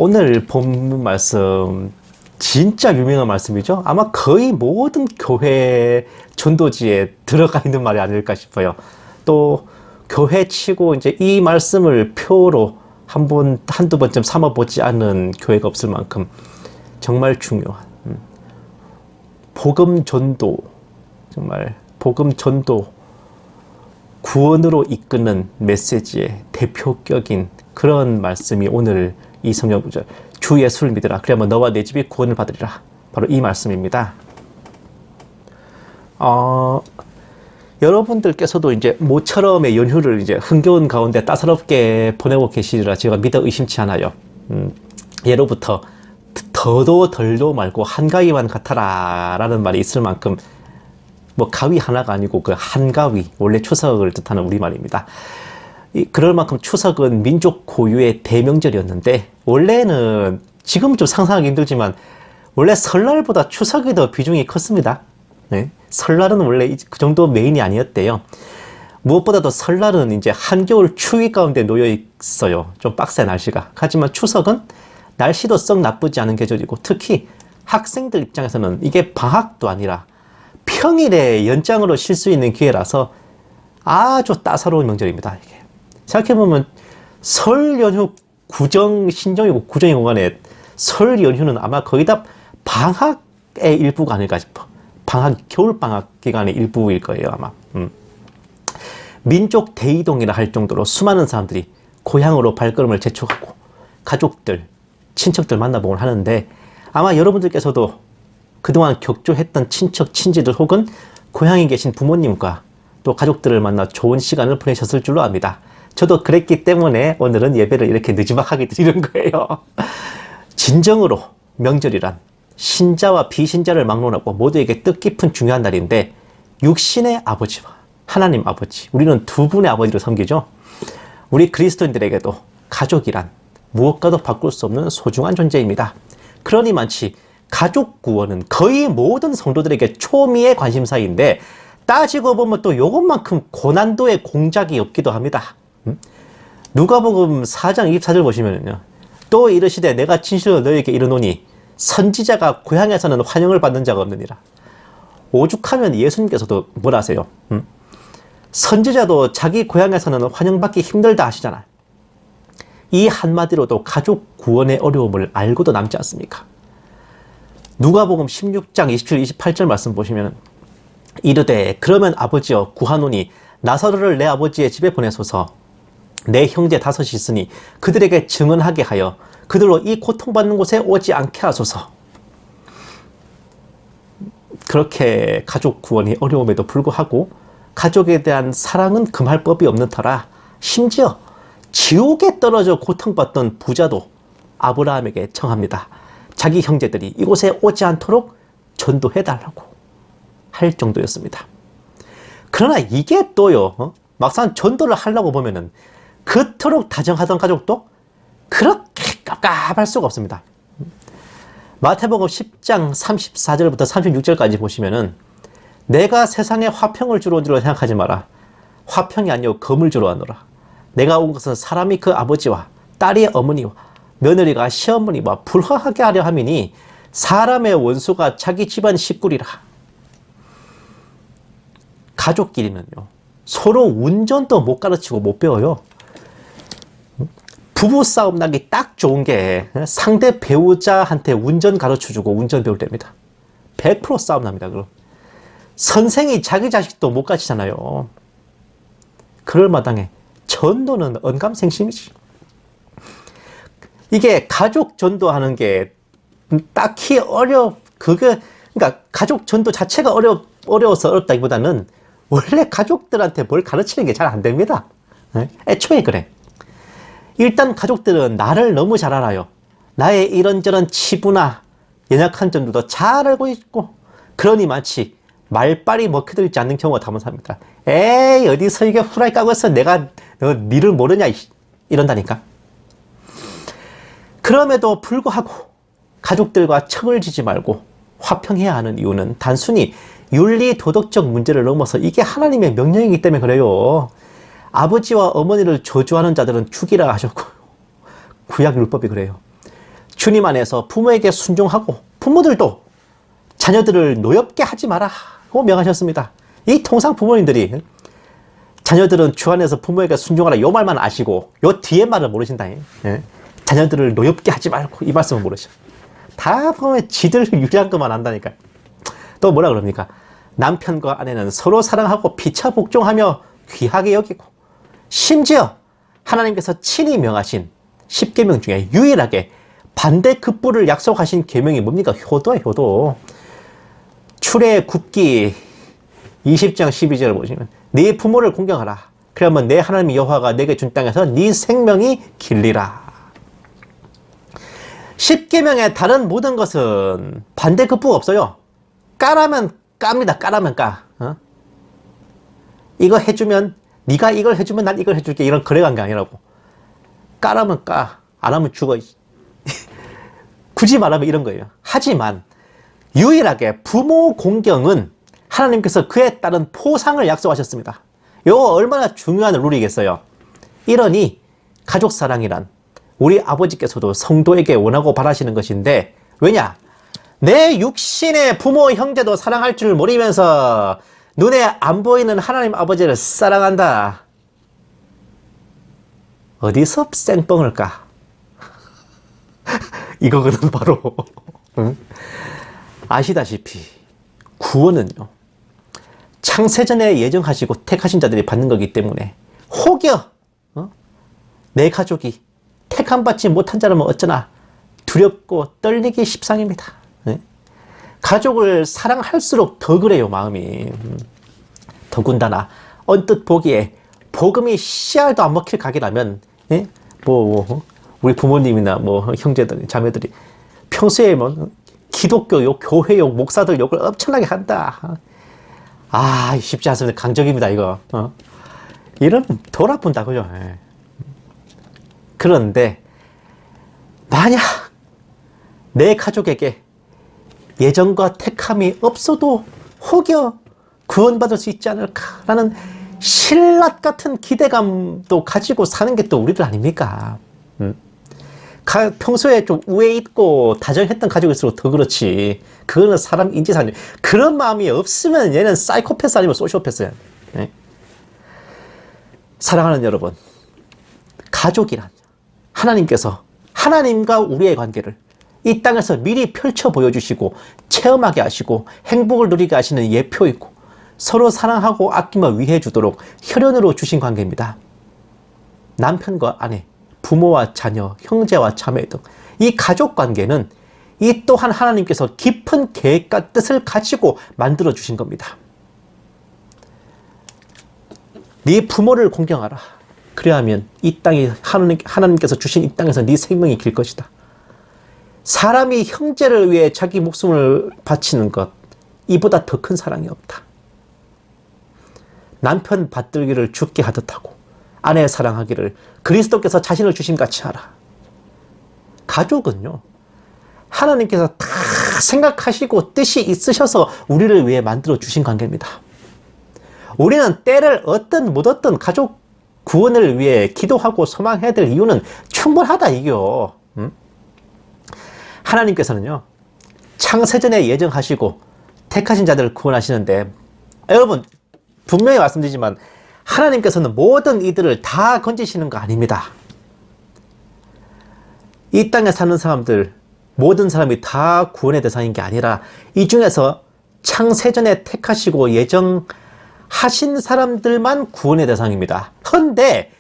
오늘 본문 말씀 진짜 유명한 말씀이죠. 아마 거의 모든 교회 전도지에 들어가 있는 말이 아닐까 싶어요. 또 교회 치고 이제 이 말씀을 표로 한두 번쯤 삼아보지 않은 교회가 없을 만큼 정말 중요한 복음 전도, 정말 복음 전도 구원으로 이끄는 메시지의 대표격인 그런 말씀이 오늘 이 성경 구절, 주 예수를 믿으라 그러면 너와 내 집이 구원을 받으리라, 바로 이 말씀입니다. 여러분들께서도 이제 모처럼의 연휴를 이제 흥겨운 가운데 따사롭게 보내고 계시리라 제가 믿어 의심치 않아요. 예로부터 더도 덜도 말고 한가위만 같아라 라는 말이 있을 만큼, 뭐 가위 하나가 아니고 그 한가위, 원래 추석을 뜻하는 우리말입니다. 그럴 만큼 추석은 민족 고유의 대명절이었는데, 원래는 지금은 좀 상상하기 힘들지만 원래 설날보다 추석이 더 비중이 컸습니다. 네? 설날은 원래 그 정도 메인이 아니었대요. 무엇보다도 설날은 이제 한겨울 추위 가운데 놓여 있어요. 좀 빡센 날씨가. 하지만 추석은 날씨도 썩 나쁘지 않은 계절이고, 특히 학생들 입장에서는 이게 방학도 아니라 평일에 연장으로 쉴 수 있는 기회라서 아주 따사로운 명절입니다. 이게 생각해보면 설 연휴 신정이고 구정이고 간에 설 연휴는 아마 거의 다 방학의 일부가 아닐까 싶어. 겨울방학 기간의 일부일 거예요, 아마. 민족 대이동이라 할 정도로 수많은 사람들이 고향으로 발걸음을 재촉하고 가족들, 친척들 만나보곤 하는데, 아마 여러분들께서도 그동안 격조했던 친척, 친지들 혹은 고향에 계신 부모님과 또 가족들을 만나 좋은 시간을 보내셨을 줄로 압니다. 저도 그랬기 때문에 오늘은 예배를 이렇게 느지막하게 드리는 거예요. 진정으로 명절이란 신자와 비신자를 막론하고 모두에게 뜻깊은 중요한 날인데, 육신의 아버지와 하나님 아버지, 우리는 두 분의 아버지를 섬기죠. 우리 그리스도인들에게도 가족이란 무엇과도 바꿀 수 없는 소중한 존재입니다. 그러니 마치 가족 구원은 거의 모든 성도들에게 초미의 관심사인데, 따지고 보면 또 이것만큼 고난도의 공작이 없기도 합니다. 누가복음 4장 24절 보시면요, 또 이르시되 내가 진실로 너에게 이르노니 선지자가 고향에서는 환영을 받는 자가 없느니라. 오죽하면 예수님께서도 뭐라 하세요? 선지자도 자기 고향에서는 환영받기 힘들다 하시잖아요. 이 한마디로도 가족 구원의 어려움을 알고도 남지 않습니까? 누가복음 16장 27, 28절 말씀 보시면 이르되 그러면 아버지여 구하노니 나사로를 내 아버지의 집에 보내소서. 내 형제 5이 있으니 그들에게 증언하게 하여 그들로 이 고통받는 곳에 오지 않게 하소서. 그렇게 가족 구원이 어려움에도 불구하고 가족에 대한 사랑은 금할 법이 없는 터라, 심지어 지옥에 떨어져 고통받던 부자도 아브라함에게 청합니다. 자기 형제들이 이곳에 오지 않도록 전도해달라고 할 정도였습니다. 그러나 이게 또요, 막상 전도를 하려고 보면은 그토록 다정하던 가족도 그렇게 깝깝할 수가 없습니다. 마태복음 10장 34절부터 36절까지 보시면은 내가 세상에 화평을 주러 온 줄 생각하지 마라. 화평이 아니오 검을 주러 왔노라. 내가 온 것은 사람이 그 아버지와 딸이 어머니와 며느리가 시어머니와 불화하게 하려 함이니 사람의 원수가 자기 집안 식구리라. 가족끼리는요, 서로 운전도 못 가르치고 못 배워요. 부부싸움 나기 딱 좋은 게 상대 배우자한테 운전 가르쳐주고 운전 배울 때입니다. 100% 싸움 납니다. 그럼 선생이 자기 자식도 못 가르치잖아요. 그럴 마당에 전도는 언감생심이지. 이게 가족 전도하는 게 딱히 그러니까 가족 전도 자체가 어려워서 어렵다기보다는 원래 가족들한테 뭘 가르치는 게 잘 안 됩니다. 애초에 그래. 일단 가족들은 나를 너무 잘 알아요. 나의 이런저런 치부나 연약한 점들도 잘 알고 있고, 그러니 마치 말빨이 먹혀들지 않는 경우가 다분합니다. 에이, 어디서 이게 후라이 까고 있어. 내가 니를 모르냐, 이런다니까. 그럼에도 불구하고 가족들과 척을 지지 말고 화평해야 하는 이유는 단순히 윤리 도덕적 문제를 넘어서 이게 하나님의 명령이기 때문에 그래요. 아버지와 어머니를 저주하는 자들은 죽이라 하셨고, 구약 율법이 그래요. 주님 안에서 부모에게 순종하고 부모들도 자녀들을 노엽게 하지 마라고 명하셨습니다. 이 통상 부모님들이 자녀들은 주 안에서 부모에게 순종하라 요 말만 아시고 요 뒤에 말을 모르신다. 예? 자녀들을 노엽게 하지 말고 이 말씀을 모르셔. 다 보면 지들 유리한 것만 안다니까. 또 뭐라 그럽니까? 남편과 아내는 서로 사랑하고 피차 복종하며 귀하게 여기고, 심지어 하나님께서 친히 명하신 10계명 중에 유일하게 반대급부를 약속하신 계명이 뭡니까? 효도야, 효도. 출애 굽기 20장 12절을 보시면 네 부모를 공경하라. 그러면 내 하나님 여호와가 내게 준 땅에서 네 생명이 길리라. 10계명의 다른 모든 것은 반대급부가 없어요. 까라면 깝니다. 까라면 까. 이거 해주면 네가 이걸 해주면 난 이걸 해줄게. 이런 거래관계 아니라고. 까라면 까. 안 하면 죽어. 굳이 말하면 이런 거예요. 하지만 유일하게 부모 공경은 하나님께서 그에 따른 포상을 약속하셨습니다. 이거 얼마나 중요한 룰이겠어요. 이러니 가족 사랑이란 우리 아버지께서도 성도에게 원하고 바라시는 것인데, 왜냐? 내 육신의 부모 형제도 사랑할 줄 모르면서 눈에 안 보이는 하나님 아버지를 사랑한다. 어디서 쌩뻥을 까? 이거거든 바로. 응? 아시다시피 구원은요, 창세전에 예정하시고 택하신 자들이 받는 거기 때문에 혹여 내 가족이 택함받지 못한 자라면 어쩌나 두렵고 떨리기 십상입니다. 네? 가족을 사랑할수록 더 그래요, 마음이. 더군다나 언뜻 보기에 복음이 씨알도 안 먹힐 가게라면, 예? 우리 부모님이나 형제들, 자매들이 평소에 기독교 욕, 교회 욕, 목사들 욕을 엄청나게 한다. 아, 쉽지 않습니다. 강적입니다, 이거. 이러면 돌아본다고요. 예. 그런데 만약 내 가족에게 예정과 택함이 없어도 혹여 구원받을 수 있지 않을까라는 신라 같은 기대감도 가지고 사는 게 또 우리들 아닙니까? 평소에 좀 우애 있고 다정했던 가족일수록 더 그렇지. 그거는 사람 인지상정. 그런 마음이 없으면 얘는 사이코패스 아니면 소시오패스야. 네? 사랑하는 여러분, 가족이란 하나님께서 하나님과 우리의 관계를 이 땅에서 미리 펼쳐 보여주시고 체험하게 하시고 행복을 누리게 하시는 예표이고, 서로 사랑하고 아끼며 위해 주도록 혈연으로 주신 관계입니다. 남편과 아내, 부모와 자녀, 형제와 자매 등 이 가족 관계는 이 또한 하나님께서 깊은 계획과 뜻을 가지고 만들어 주신 겁니다. 네 부모를 공경하라. 그래야하면 이 땅이 하나님께서 주신 이 땅에서 네 생명이 길 것이다. 사람이 형제를 위해 자기 목숨을 바치는 것, 이보다 더 큰 사랑이 없다. 남편 받들기를 죽게 하듯 하고 아내 사랑하기를 그리스도께서 자신을 주심같이 하라. 가족은요, 하나님께서 다 생각하시고 뜻이 있으셔서 우리를 위해 만들어 주신 관계입니다. 우리는 때를 얻든 못 얻든 가족 구원을 위해 기도하고 소망해야 될 이유는 충분하다, 이거. 하나님께서는요, 창세전에 예정하시고 택하신 자들을 구원하시는데, 여러분 분명히 말씀드리지만 하나님께서는 모든 이들을 다 건지시는 거 아닙니다. 이 땅에 사는 사람들, 모든 사람이 다 구원의 대상인 게 아니라 이 중에서 창세전에 택하시고 예정하신 사람들만 구원의 대상입니다. 그런데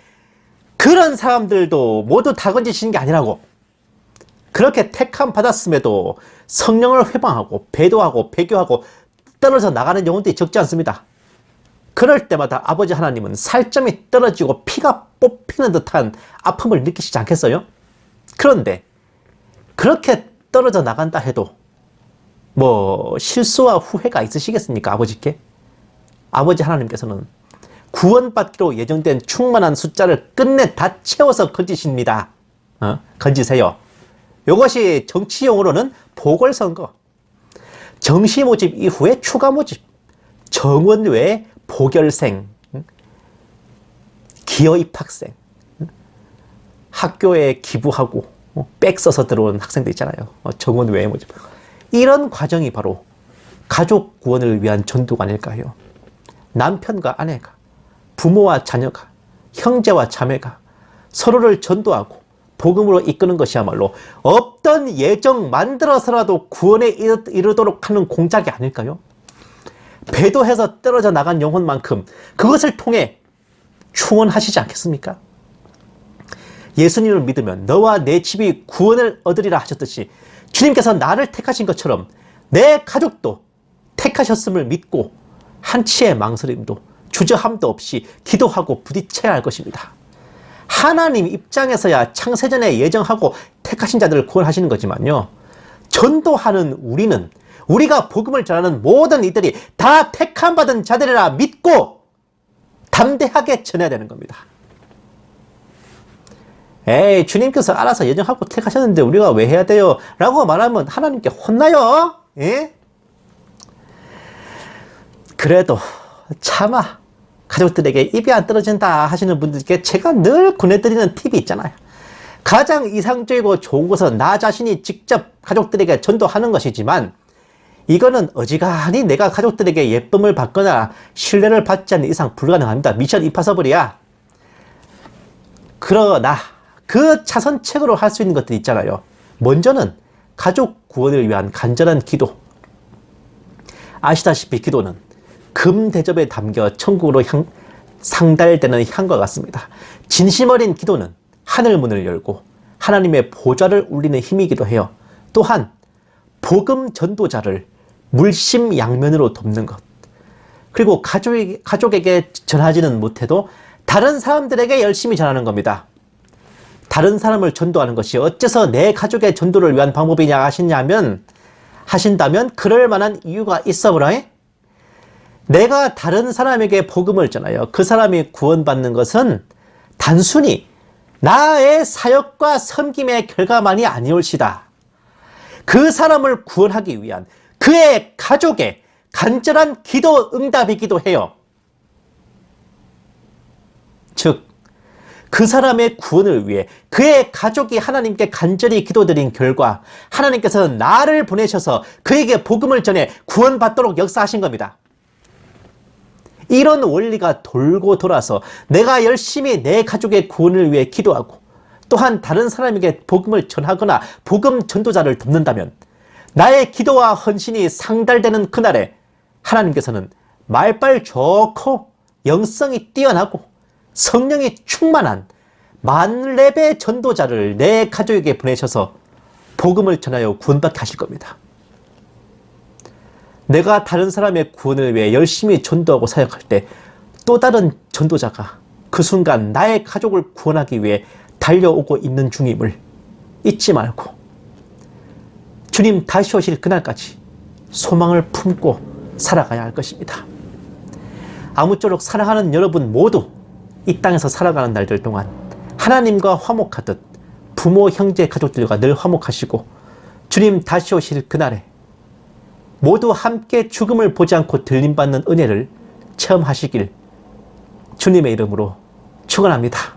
그런 사람들도 모두 다 건지시는 게 아니라고. 그렇게 택함 받았음에도 성령을 회방하고 배도하고 배교하고 떨어져 나가는 영혼들이 적지 않습니다. 그럴 때마다 아버지 하나님은 살점이 떨어지고 피가 뽑히는 듯한 아픔을 느끼시지 않겠어요? 그런데 그렇게 떨어져 나간다 해도 실수와 후회가 있으시겠습니까, 아버지께? 아버지 하나님께서는 구원받기로 예정된 충만한 숫자를 끝내 다 채워서 건지십니다. 건지세요. 이것이 정치용어로는 보궐선거, 정시 모집 이후에 추가 모집, 정원 외에 보결생, 기여 입학생, 학교에 기부하고 백 써서 들어오는 학생들 있잖아요. 정원 외의 모집. 이런 과정이 바로 가족 구원을 위한 전도가 아닐까요? 남편과 아내가, 부모와 자녀가, 형제와 자매가 서로를 전도하고 복음으로 이끄는 것이야말로 없던 예정 만들어서라도 구원에 이르도록 하는 공작이 아닐까요? 배도해서 떨어져 나간 영혼만큼 그것을 통해 충원하시지 않겠습니까? 예수님을 믿으면 너와 내 집이 구원을 얻으리라 하셨듯이 주님께서 나를 택하신 것처럼 내 가족도 택하셨음을 믿고 한치의 망설임도 주저함도 없이 기도하고 부딪혀야 할 것입니다. 하나님 입장에서야 창세전에 예정하고 택하신 자들을 구원하시는 거지만요, 전도하는 우리는, 우리가 복음을 전하는 모든 이들이 다 택함받은 자들이라 믿고 담대하게 전해야 되는 겁니다. 에이, 주님께서 알아서 예정하고 택하셨는데 우리가 왜 해야 돼요? 라고 말하면 하나님께 혼나요. 예? 그래도 차마 가족들에게 입이 안 떨어진다 하시는 분들께 제가 늘 권해드리는 팁이 있잖아요. 가장 이상적이고 좋은 것은 나 자신이 직접 가족들에게 전도하는 것이지만, 이거는 어지간히 내가 가족들에게 예쁨을 받거나 신뢰를 받지 않는 이상 불가능합니다. 미션 임파서블이야. 그러나 그 차선책으로 할 수 있는 것들이 있잖아요. 먼저는 가족 구원을 위한 간절한 기도. 아시다시피 기도는 금 대접에 담겨 천국으로 상달되는 향과 같습니다. 진심 어린 기도는 하늘 문을 열고 하나님의 보좌를 울리는 힘이기도 해요. 또한 복음 전도자를 물심양면으로 돕는 것, 그리고 가족에게 전하지는 못해도 다른 사람들에게 열심히 전하는 겁니다. 다른 사람을 전도하는 것이 어째서 내 가족의 전도를 위한 방법이냐 하신다면 그럴 만한 이유가 있어 보라. 내가 다른 사람에게 복음을 전하여 그 사람이 구원받는 것은 단순히 나의 사역과 섬김의 결과만이 아니올시다. 그 사람을 구원하기 위한 그의 가족의 간절한 기도 응답이기도 해요. 즉, 그 사람의 구원을 위해 그의 가족이 하나님께 간절히 기도드린 결과 하나님께서는 나를 보내셔서 그에게 복음을 전해 구원받도록 역사하신 겁니다. 이런 원리가 돌고 돌아서 내가 열심히 내 가족의 구원을 위해 기도하고 또한 다른 사람에게 복음을 전하거나 복음 전도자를 돕는다면 나의 기도와 헌신이 상달되는 그날에 하나님께서는 말빨 좋고 영성이 뛰어나고 성령이 충만한 만렙의 전도자를 내 가족에게 보내셔서 복음을 전하여 구원받게 하실 겁니다. 내가 다른 사람의 구원을 위해 열심히 전도하고 사역할 때 또 다른 전도자가 그 순간 나의 가족을 구원하기 위해 달려오고 있는 중임을 잊지 말고 주님 다시 오실 그날까지 소망을 품고 살아가야 할 것입니다. 아무쪼록 사랑하는 여러분 모두 이 땅에서 살아가는 날들 동안 하나님과 화목하듯 부모, 형제, 가족들과 늘 화목하시고 주님 다시 오실 그날에 모두 함께 죽음을 보지 않고 들림받는 은혜를 체험하시길 주님의 이름으로 축원합니다.